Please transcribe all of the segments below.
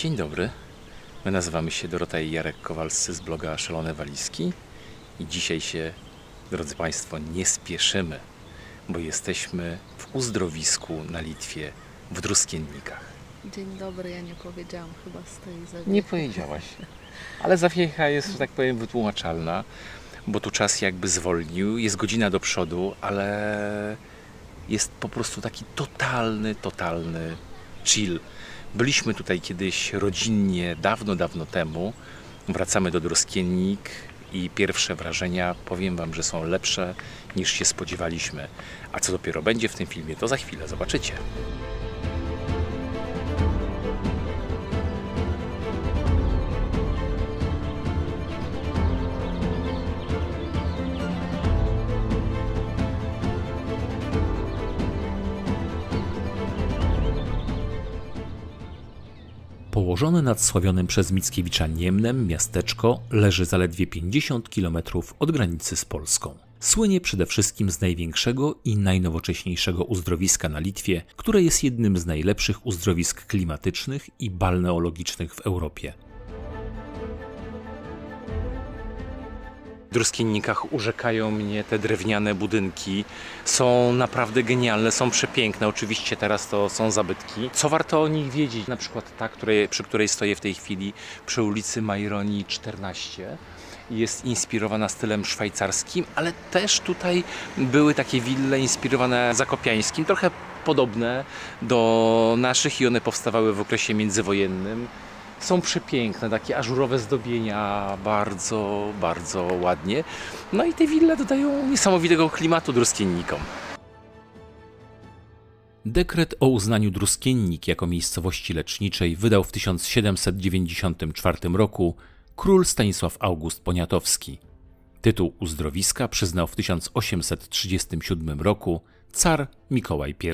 Dzień dobry, my nazywamy się Dorota i Jarek Kowalscy z bloga Szalone Walizki i dzisiaj się, drodzy Państwo, nie spieszymy, bo jesteśmy w uzdrowisku na Litwie, w Druskiennikach. Dzień dobry, ja nie powiedziałam, chyba stoi za Nie powiedziałaś, ale zawiecha jest, że tak powiem, wytłumaczalna, bo tu czas jakby zwolnił, jest godzina do przodu, ale jest po prostu taki totalny chill. Byliśmy tutaj kiedyś rodzinnie, dawno temu. Wracamy do Druskiennik i pierwsze wrażenia, powiem Wam, że są lepsze niż się spodziewaliśmy. A co dopiero będzie w tym filmie, to za chwilę zobaczycie. Położone nad sławionym przez Mickiewicza Niemnem miasteczko leży zaledwie 50 km od granicy z Polską. Słynie przede wszystkim z największego i najnowocześniejszego uzdrowiska na Litwie, które jest jednym z najlepszych uzdrowisk klimatycznych i balneologicznych w Europie. W Druskiennikach urzekają mnie te drewniane budynki. Są naprawdę genialne, są przepiękne. Oczywiście teraz to są zabytki. Co warto o nich wiedzieć? Na przykład ta, przy której stoję w tej chwili, przy ulicy Majronii 14. Jest inspirowana stylem szwajcarskim, ale też tutaj były takie wille inspirowane zakopiańskim, trochę podobne do naszych i one powstawały w okresie międzywojennym. Są przepiękne, takie ażurowe zdobienia, bardzo ładnie. No i te wille dodają niesamowitego klimatu Druskiennikom. Dekret o uznaniu Druskiennik jako miejscowości leczniczej wydał w 1794 roku król Stanisław August Poniatowski. Tytuł uzdrowiska przyznał w 1837 roku car Mikołaj I.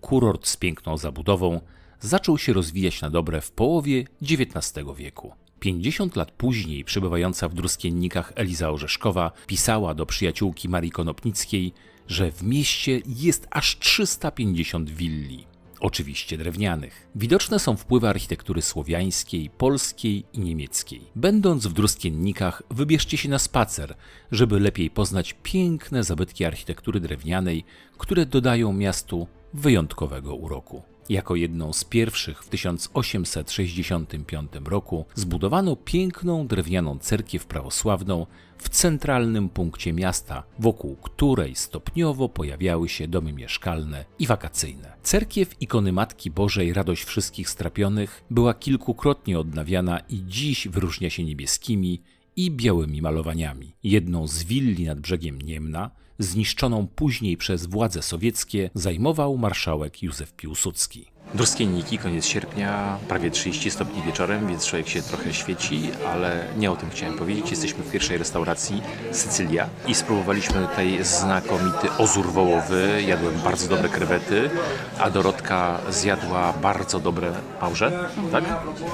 Kurort z piękną zabudową zaczął się rozwijać na dobre w połowie XIX wieku. 50 lat później przebywająca w Druskiennikach Eliza Orzeszkowa pisała do przyjaciółki Marii Konopnickiej, że w mieście jest aż 350 willi, oczywiście drewnianych. Widoczne są wpływy architektury słowiańskiej, polskiej i niemieckiej. Będąc w Druskiennikach, wybierzcie się na spacer, żeby lepiej poznać piękne zabytki architektury drewnianej, które dodają miastu wyjątkowego uroku. Jako jedną z pierwszych w 1865 roku zbudowano piękną drewnianą cerkiew prawosławną w centralnym punkcie miasta, wokół której stopniowo pojawiały się domy mieszkalne i wakacyjne. Cerkiew ikony Matki Bożej Radość Wszystkich Strapionych była kilkukrotnie odnawiana i dziś wyróżnia się niebieskimi i białymi malowaniami. Jedną z willi nad brzegiem Niemna, zniszczoną później przez władze sowieckie, zajmował marszałek Józef Piłsudski. Druskienniki, koniec sierpnia, prawie 30 stopni wieczorem, więc człowiek się trochę świeci, ale nie o tym chciałem powiedzieć. Jesteśmy w pierwszej restauracji Sycylia i spróbowaliśmy tutaj znakomity ozór wołowy. Jadłem bardzo dobre krewety, a Dorotka zjadła bardzo dobre małże, tak?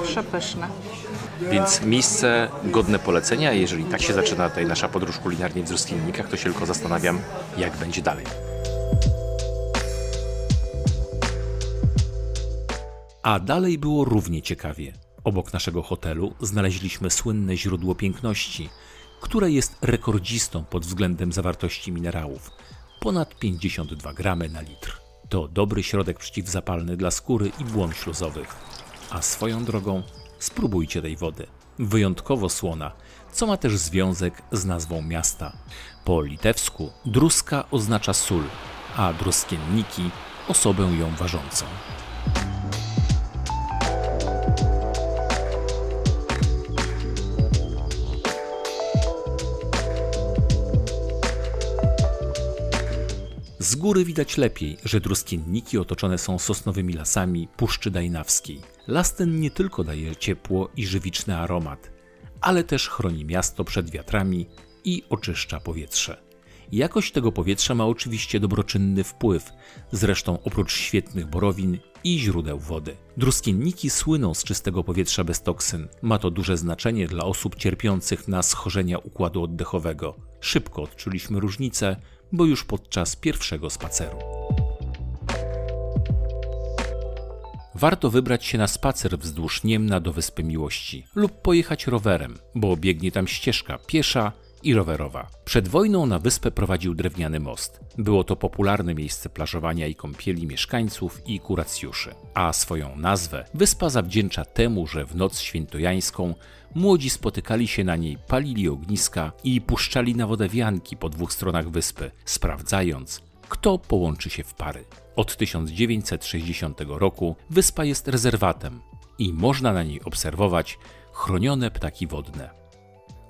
Przepyszne. Więc miejsce godne polecenia. Jeżeli tak się zaczyna tutaj nasza podróż kulinarnie w Druskiennikach, to się tylko zastanawiam, jak będzie dalej. A dalej było równie ciekawie. Obok naszego hotelu znaleźliśmy słynne źródło piękności, które jest rekordzistą pod względem zawartości minerałów. Ponad 52 gramy na litr. To dobry środek przeciwzapalny dla skóry i błon śluzowych. A swoją drogą spróbujcie tej wody. Wyjątkowo słona, co ma też związek z nazwą miasta. Po litewsku druska oznacza sól, a Druskienniki osobę ją ważącą. Z góry widać lepiej, że Druskienniki otoczone są sosnowymi lasami Puszczy Dajnawskiej. Las ten nie tylko daje ciepło i żywiczny aromat, ale też chroni miasto przed wiatrami i oczyszcza powietrze. Jakość tego powietrza ma oczywiście dobroczynny wpływ, zresztą oprócz świetnych borowin i źródeł wody. Druskienniki słyną z czystego powietrza bez toksyn. Ma to duże znaczenie dla osób cierpiących na schorzenia układu oddechowego. Szybko odczuliśmy różnicę, bo już podczas pierwszego spaceru. Warto wybrać się na spacer wzdłuż Niemna do Wyspy Miłości lub pojechać rowerem, bo biegnie tam ścieżka piesza i rowerowa. Przed wojną na wyspę prowadził drewniany most. Było to popularne miejsce plażowania i kąpieli mieszkańców i kuracjuszy. A swoją nazwę wyspa zawdzięcza temu, że w noc świętojańską młodzi spotykali się na niej, palili ogniska i puszczali na wodę wianki po dwóch stronach wyspy, sprawdzając, kto połączy się w pary. Od 1960 roku wyspa jest rezerwatem i można na niej obserwować chronione ptaki wodne.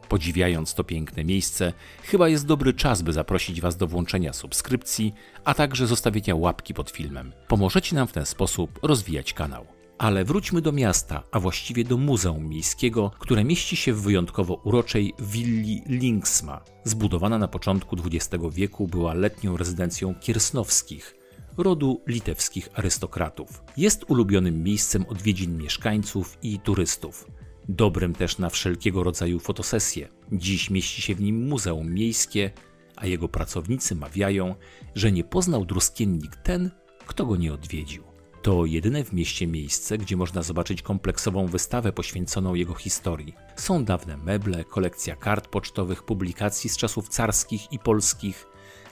Podziwiając to piękne miejsce, chyba jest dobry czas, by zaprosić Was do włączenia subskrypcji, a także zostawienia łapki pod filmem. Pomożecie nam w ten sposób rozwijać kanał. Ale wróćmy do miasta, a właściwie do Muzeum Miejskiego, które mieści się w wyjątkowo uroczej willi Linksma. Zbudowana na początku XX wieku była letnią rezydencją Kiersnowskich, rodu litewskich arystokratów. Jest ulubionym miejscem odwiedzin mieszkańców i turystów. Dobrym też na wszelkiego rodzaju fotosesje. Dziś mieści się w nim Muzeum Miejskie, a jego pracownicy mawiają, że nie poznał Druskiennik ten, kto go nie odwiedził. To jedyne w mieście miejsce, gdzie można zobaczyć kompleksową wystawę poświęconą jego historii. Są dawne meble, kolekcja kart pocztowych, publikacji z czasów carskich i polskich,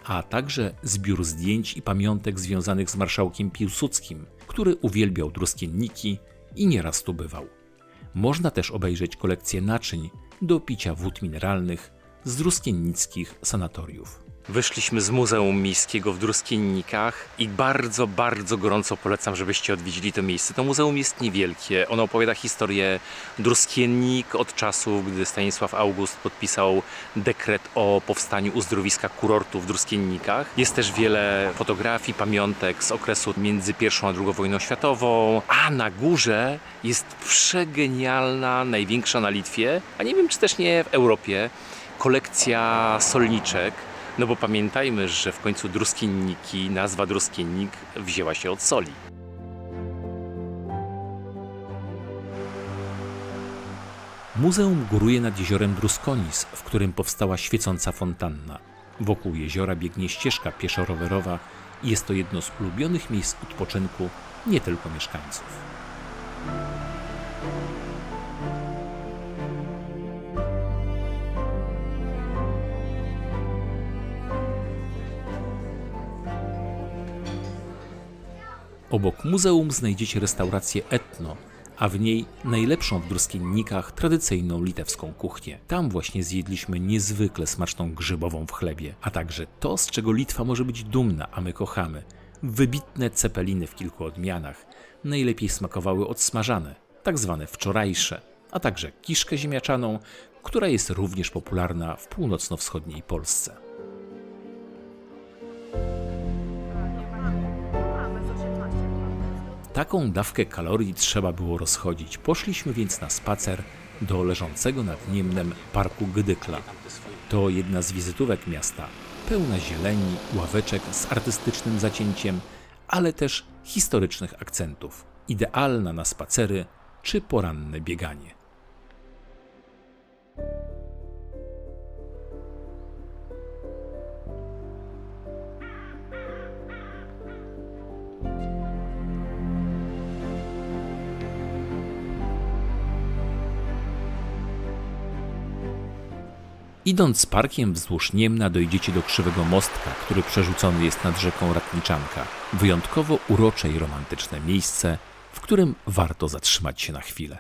a także zbiór zdjęć i pamiątek związanych z marszałkiem Piłsudskim, który uwielbiał Druskienniki i nieraz tu bywał. Można też obejrzeć kolekcję naczyń do picia wód mineralnych z druskiennickich sanatoriów. Wyszliśmy z Muzeum Miejskiego w Druskiennikach i bardzo, bardzo gorąco polecam, żebyście odwiedzili to miejsce. To muzeum jest niewielkie. Ono opowiada historię Druskiennik od czasów, gdy Stanisław August podpisał dekret o powstaniu uzdrowiska kurortu w Druskiennikach. Jest też wiele fotografii, pamiątek z okresu między I a II wojną światową, a na górze jest przegenialna, największa na Litwie, a nie wiem, czy też nie w Europie, kolekcja solniczek. No bo pamiętajmy, że w końcu Druskienniki, nazwa Druskiennik wzięła się od soli. Muzeum góruje nad jeziorem Druskonis, w którym powstała świecąca fontanna. Wokół jeziora biegnie ścieżka pieszo-rowerowa i jest to jedno z ulubionych miejsc odpoczynku nie tylko mieszkańców. Obok muzeum znajdziecie restaurację Etno, a w niej najlepszą w Druskiennikach tradycyjną litewską kuchnię. Tam właśnie zjedliśmy niezwykle smaczną grzybową w chlebie, a także to, z czego Litwa może być dumna, a my kochamy. Wybitne cepeliny w kilku odmianach. Najlepiej smakowały odsmażane, tak zwane wczorajsze, a także kiszkę ziemniaczaną, która jest również popularna w północno-wschodniej Polsce. Taką dawkę kalorii trzeba było rozchodzić. Poszliśmy więc na spacer do leżącego nad Niemnem Parku Gdykla. To jedna z wizytówek miasta, pełna zieleni, ławeczek z artystycznym zacięciem, ale też historycznych akcentów. Idealna na spacery czy poranne bieganie. Idąc parkiem wzdłuż Niemna dojdziecie do Krzywego Mostka, który przerzucony jest nad rzeką Ratniczanka. Wyjątkowo urocze i romantyczne miejsce, w którym warto zatrzymać się na chwilę.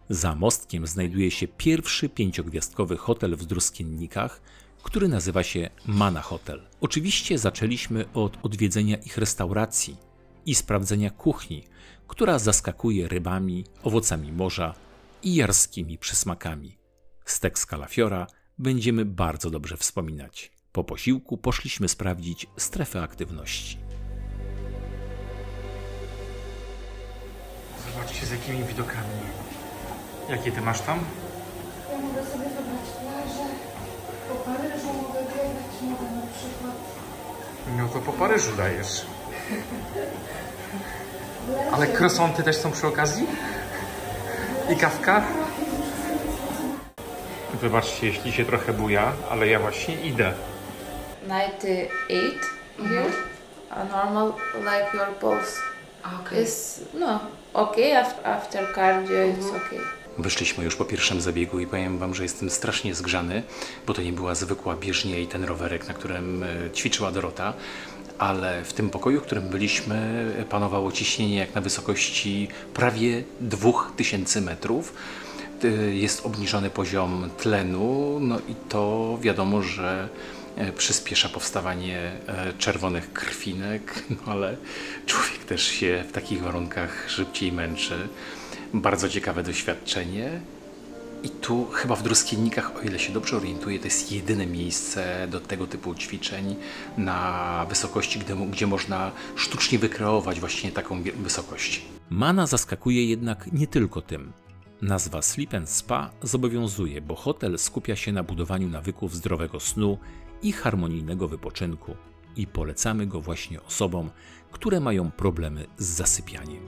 Za mostkiem znajduje się pierwszy 5-gwiazdkowy hotel w Druskiennikach, który nazywa się Mana Hotel. Oczywiście zaczęliśmy od odwiedzenia ich restauracji i sprawdzenia kuchni, która zaskakuje rybami, owocami morza i jarskimi przysmakami. Stek z kalafiora będziemy bardzo dobrze wspominać. Po posiłku poszliśmy sprawdzić strefę aktywności. Zobaczcie, z jakimi widokami. Jakie ty masz tam? Ja mogę sobie wybrać plażę. Po Paryżu mogę biegać, mogę na przykład. No to po Paryżu dajesz. Ale croissanty też są przy okazji? I kawka? Wybaczcie, jeśli się trochę buja, ale ja właśnie idę. 98 here. A normal like your pulse is okay after cardio it's okay. Wyszliśmy już po pierwszym zabiegu i powiem wam, że jestem strasznie zgrzany, bo to nie była zwykła bieżnia i ten rowerek, na którym ćwiczyła Dorota, ale w tym pokoju, w którym byliśmy, panowało ciśnienie jak na wysokości prawie 2000 metrów. Jest obniżony poziom tlenu, no i to wiadomo, że przyspiesza powstawanie czerwonych krwinek, no ale człowiek też się w takich warunkach szybciej męczy. Bardzo ciekawe doświadczenie. I tu chyba w Druskiennikach, o ile się dobrze orientuję, to jest jedyne miejsce do tego typu ćwiczeń na wysokości, gdzie można sztucznie wykreować właśnie taką wysokość. Mana zaskakuje jednak nie tylko tym. Nazwa Sleep & Spa zobowiązuje, bo hotel skupia się na budowaniu nawyków zdrowego snu i harmonijnego wypoczynku i polecamy go właśnie osobom, które mają problemy z zasypianiem.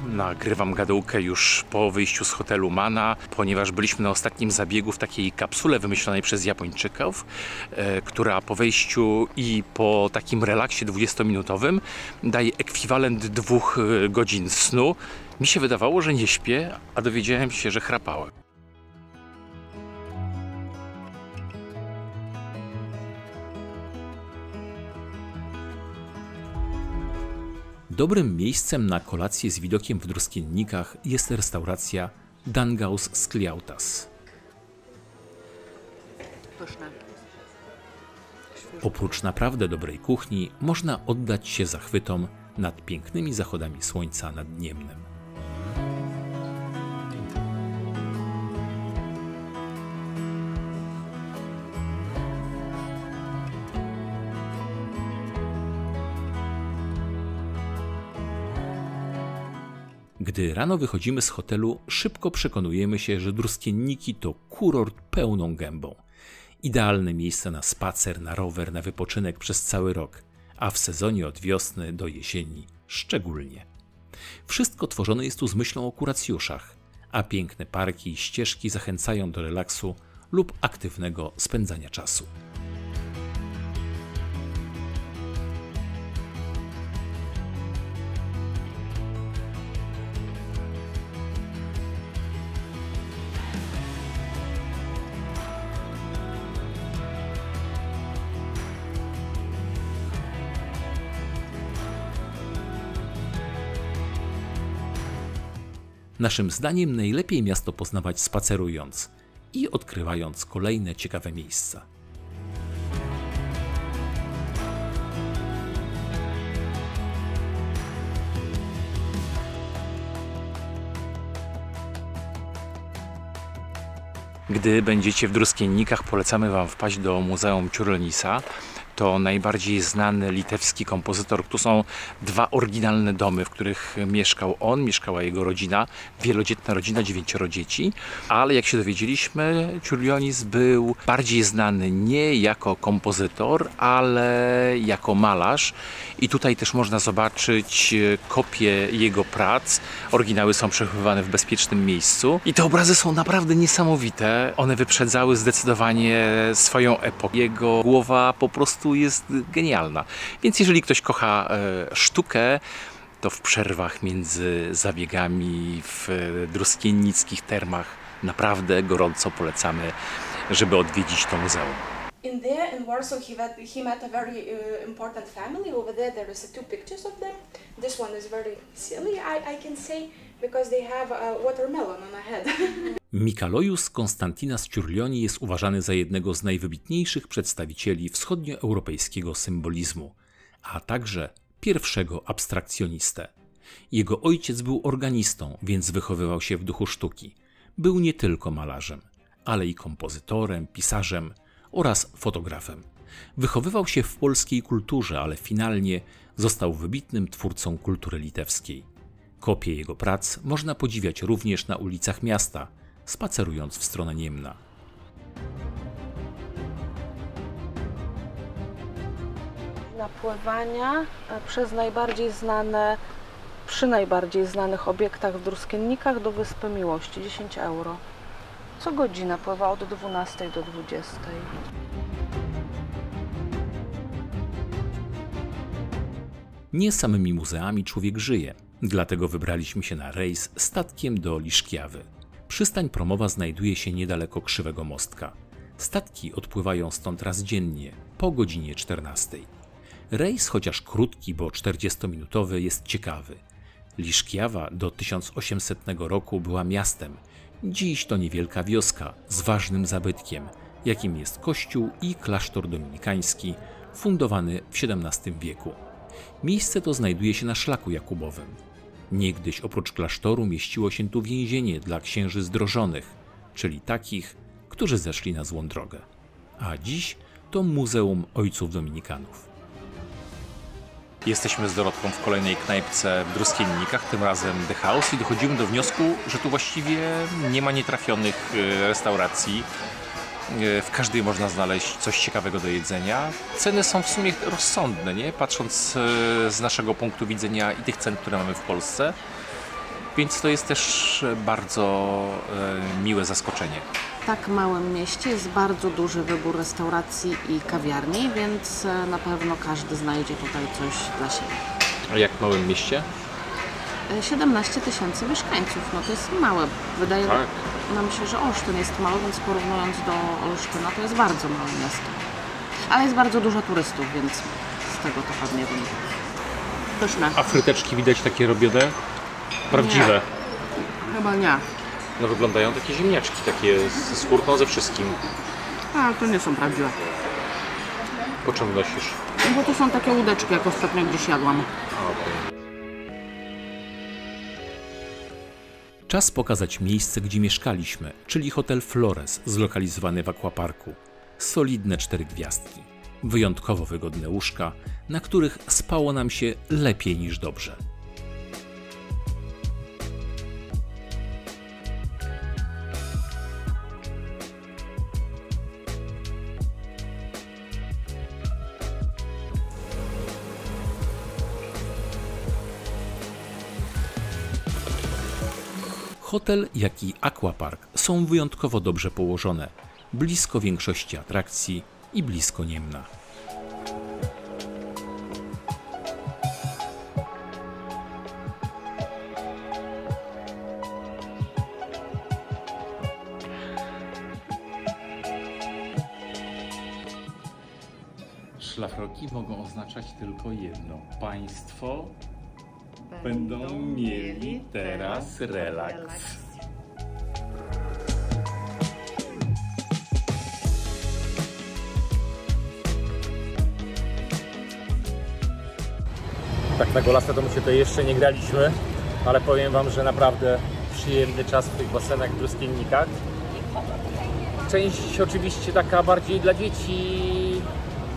Nagrywam gadułkę już po wyjściu z hotelu Mana, ponieważ byliśmy na ostatnim zabiegu w takiej kapsule wymyślonej przez Japończyków, która po wejściu i po takim relaksie 20-minutowym daje ekwiwalent 2 godzin snu. Mi się wydawało, że nie śpię, a dowiedziałem się, że chrapałem. Dobrym miejscem na kolację z widokiem w Druskiennikach jest restauracja Dangaus Skliautas. Pyszne. Oprócz naprawdę dobrej kuchni można oddać się zachwytom nad pięknymi zachodami słońca nad Dniemnem. Gdy rano wychodzimy z hotelu, szybko przekonujemy się, że Druskienniki to kurort pełną gębą. Idealne miejsce na spacer, na rower, na wypoczynek przez cały rok, a w sezonie od wiosny do jesieni szczególnie. Wszystko tworzone jest tu z myślą o kuracjuszach, a piękne parki i ścieżki zachęcają do relaksu lub aktywnego spędzania czasu. Naszym zdaniem najlepiej miasto poznawać spacerując i odkrywając kolejne ciekawe miejsca. Gdy będziecie w Druskiennikach, polecamy wam wpaść do Muzeum Čiurlionys. To najbardziej znany litewski kompozytor. Tu są 2 oryginalne domy, w których mieszkał on, mieszkała jego rodzina, wielodzietna rodzina, 9 dzieci. Ale jak się dowiedzieliśmy, Čiurlionys był bardziej znany nie jako kompozytor, ale jako malarz. I tutaj też można zobaczyć kopie jego prac. Oryginały są przechowywane w bezpiecznym miejscu. I te obrazy są naprawdę niesamowite. One wyprzedzały zdecydowanie swoją epokę. Jego głowa po prostu jest genialna. Więc jeżeli ktoś kocha sztukę, to w przerwach między zabiegami w druskiennickich termach naprawdę gorąco polecamy, żeby odwiedzić to muzeum. In Warsaw he met a very important family. Over there is 2 pictures of them. This one is very silly, I can say, because they have a watermelon on a head. Mikalojus Konstantinas Čiurlioni jest uważany za jednego z najwybitniejszych przedstawicieli wschodnioeuropejskiego symbolizmu, a także pierwszego abstrakcjonistę. Jego ojciec był organistą, więc wychowywał się w duchu sztuki. Był nie tylko malarzem, ale i kompozytorem, pisarzem oraz fotografem. Wychowywał się w polskiej kulturze, ale finalnie został wybitnym twórcą kultury litewskiej. Kopie jego prac można podziwiać również na ulicach miasta, spacerując w stronę Niemna. Napływania przez najbardziej znane przy najbardziej znanych obiektach w Druskiennikach do Wyspy Miłości, 10 euro. Co godzinę pływa od 12 do 20. Nie samymi muzeami człowiek żyje, dlatego wybraliśmy się na rejs statkiem do Liszkiawy. Przystań promowa znajduje się niedaleko Krzywego Mostka. Statki odpływają stąd raz dziennie, po godzinie 14. Rejs, chociaż krótki, bo 40-minutowy, jest ciekawy. Liszkiawa do 1800 roku była miastem. Dziś to niewielka wioska z ważnym zabytkiem, jakim jest kościół i klasztor dominikański, fundowany w XVII wieku. Miejsce to znajduje się na szlaku jakubowym. Niegdyś oprócz klasztoru mieściło się tu więzienie dla księży zdrożonych, czyli takich, którzy zeszli na złą drogę. A dziś to Muzeum Ojców Dominikanów. Jesteśmy z Dorotką w kolejnej knajpce w Druskiennikach, tym razem The House, i dochodzimy do wniosku, że tu właściwie nie ma nietrafionych restauracji. W każdej można znaleźć coś ciekawego do jedzenia. Ceny są w sumie rozsądne, nie? Patrząc z naszego punktu widzenia i tych cen, które mamy w Polsce. Więc to jest też bardzo miłe zaskoczenie. W tak małym mieście jest bardzo duży wybór restauracji i kawiarni, więc na pewno każdy znajdzie tutaj coś dla siebie. A jak w małym mieście? 17 000 mieszkańców, no to jest małe. Wydaje nam się, że Olsztyn jest mały, więc porównując do Olsztyna to jest bardzo małe miasto. Ale jest bardzo dużo turystów, więc z tego to pewnie wynika. Pyszne. A fryteczki widać takie robione? Prawdziwe? Nie. Chyba nie. No wyglądają takie ziemniaczki, takie ze skórką, ze wszystkim. A, to nie są prawdziwe. Po czym nosisz? No bo to są takie łódeczki, jak ostatnio gdzieś jadłam. Okay. Czas pokazać miejsce, gdzie mieszkaliśmy, czyli hotel Flores, zlokalizowany w Aquaparku. Solidne 4 gwiazdki. Wyjątkowo wygodne łóżka, na których spało nam się lepiej niż dobrze. Hotel, jak i Aquapark są wyjątkowo dobrze położone, blisko większości atrakcji i blisko Niemna. Szlafroki mogą oznaczać tylko jedno. Państwo będą mieli teraz relaks. Tak na Golasa to my się tutaj jeszcze nie graliśmy, ale powiem wam, że naprawdę przyjemny czas w tych basenach w Druskiennikach. Część oczywiście taka bardziej dla dzieci,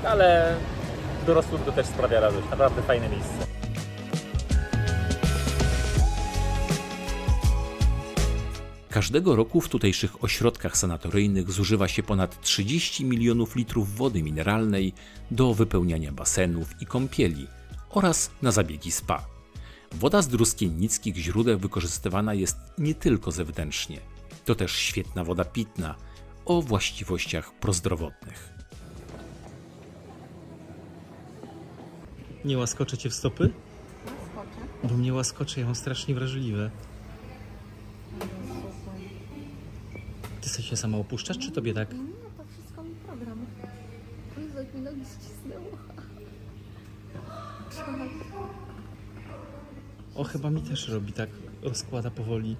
ale dorosłym to też sprawia radość. Naprawdę fajne miejsce. Każdego roku w tutejszych ośrodkach sanatoryjnych zużywa się ponad 30 milionów litrów wody mineralnej do wypełniania basenów i kąpieli oraz na zabiegi spa. Woda z druskiennickich źródeł wykorzystywana jest nie tylko zewnętrznie. To też świetna woda pitna o właściwościach prozdrowotnych. Nie łaskocze cię w stopy? Łaskocze. Bo mnie łaskocze, ja mam strasznie wrażliwe. Ty sobie się sama opuszczasz, czy tobie tak? Nie, to wszystko mi program. Jezu, jak mi nogi ścisnęło. O, chyba mi też robi tak, rozkłada powoli.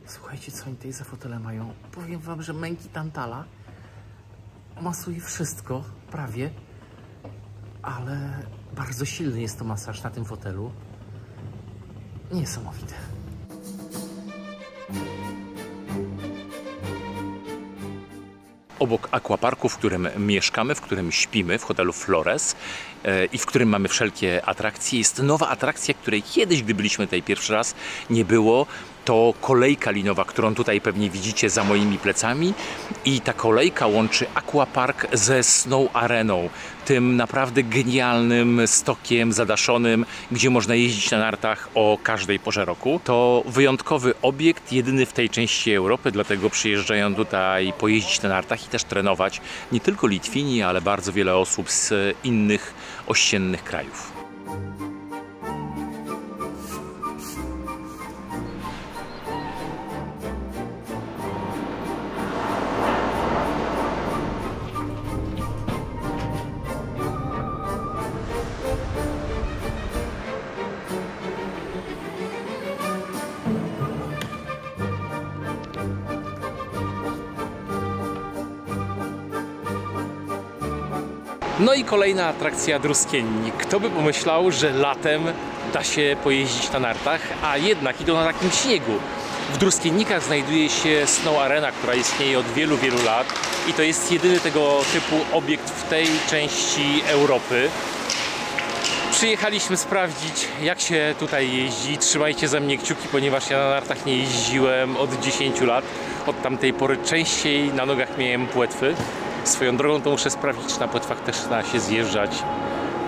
Słuchajcie, co oni tutaj za fotele mają? Powiem wam, że męki tantala masuje wszystko, prawie, ale bardzo silny jest to masaż na tym fotelu. Niesamowite. Obok Aquaparku, w którym mieszkamy, w którym śpimy, w hotelu Flores i w którym mamy wszelkie atrakcje, jest nowa atrakcja, której kiedyś, gdy byliśmy tutaj pierwszy raz, nie było. to kolejka linowa, którą tutaj pewnie widzicie za moimi plecami, i ta kolejka łączy Aquapark ze Snow Areną, tym naprawdę genialnym stokiem zadaszonym, gdzie można jeździć na nartach o każdej porze roku. To wyjątkowy obiekt, jedyny w tej części Europy, dlatego przyjeżdżają tutaj pojeździć na nartach i też trenować nie tylko Litwini, ale bardzo wiele osób z innych ościennych krajów. No i kolejna atrakcja Druskiennik. Kto by pomyślał, że latem da się pojeździć na nartach, a jednak idą na takim śniegu. W Druskiennikach znajduje się Snow Arena, która istnieje od wielu, wielu lat i to jest jedyny tego typu obiekt w tej części Europy. Przyjechaliśmy sprawdzić, jak się tutaj jeździ. Trzymajcie za mnie kciuki, ponieważ ja na nartach nie jeździłem od 10 lat. Od tamtej pory częściej na nogach miałem płetwy. Swoją drogą to muszę sprawdzić, czy na płetwach też da się zjeżdżać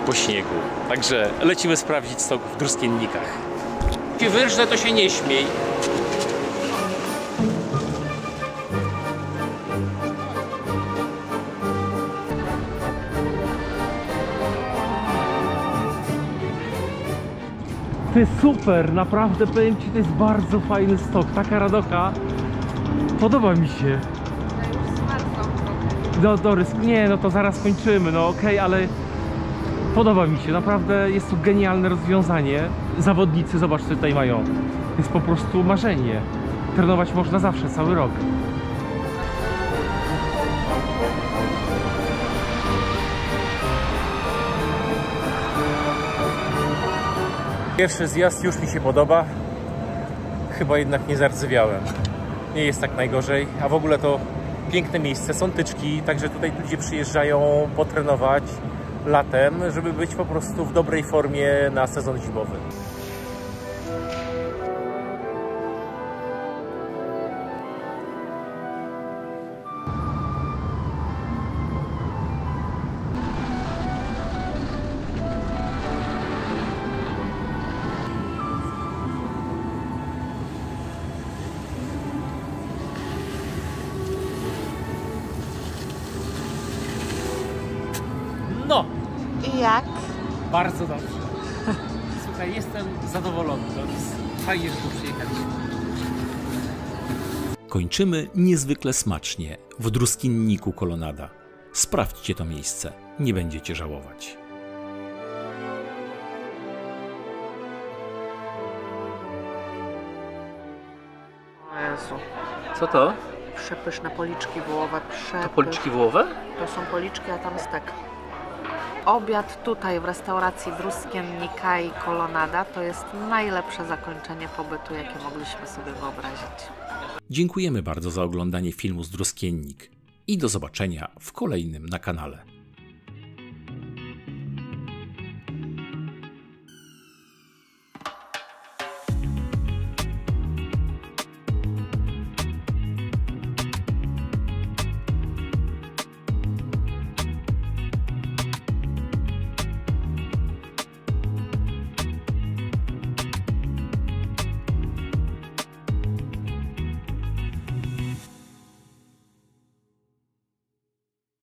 po śniegu. Także lecimy sprawdzić stok w Druskiennikach. Jeśli wyrżnę, to się nie śmiej. To jest super, naprawdę powiem Ci, to jest bardzo fajny stok, taka radocha. Podoba mi się. No Dorys, nie, no to zaraz kończymy, no okej, ale podoba mi się, naprawdę jest to genialne rozwiązanie. Zawodnicy, zobacz, co tutaj mają. To jest po prostu marzenie. Trenować można zawsze, cały rok. Pierwszy zjazd już mi się podoba. Chyba jednak nie zardzewiałem. Nie jest tak najgorzej, a w ogóle to piękne miejsce, są tyczki, także tutaj ludzie przyjeżdżają potrenować latem, żeby być po prostu w dobrej formie na sezon zimowy. No! I jak? Bardzo dobrze. Słuchaj, jestem zadowolony. Fajnie, że tu przyjechaliśmy. Kończymy niezwykle smacznie w Druskienniku Kolonada. Sprawdźcie to miejsce, nie będziecie żałować. O Jezu, Co to? przepyszne policzki wołowe, To policzki wołowe? To są policzki, a tam stek. Obiad tutaj w restauracji Druskiennika i Kolonada to jest najlepsze zakończenie pobytu, jakie mogliśmy sobie wyobrazić. Dziękujemy bardzo za oglądanie filmu z Druskiennik i do zobaczenia w kolejnym na kanale.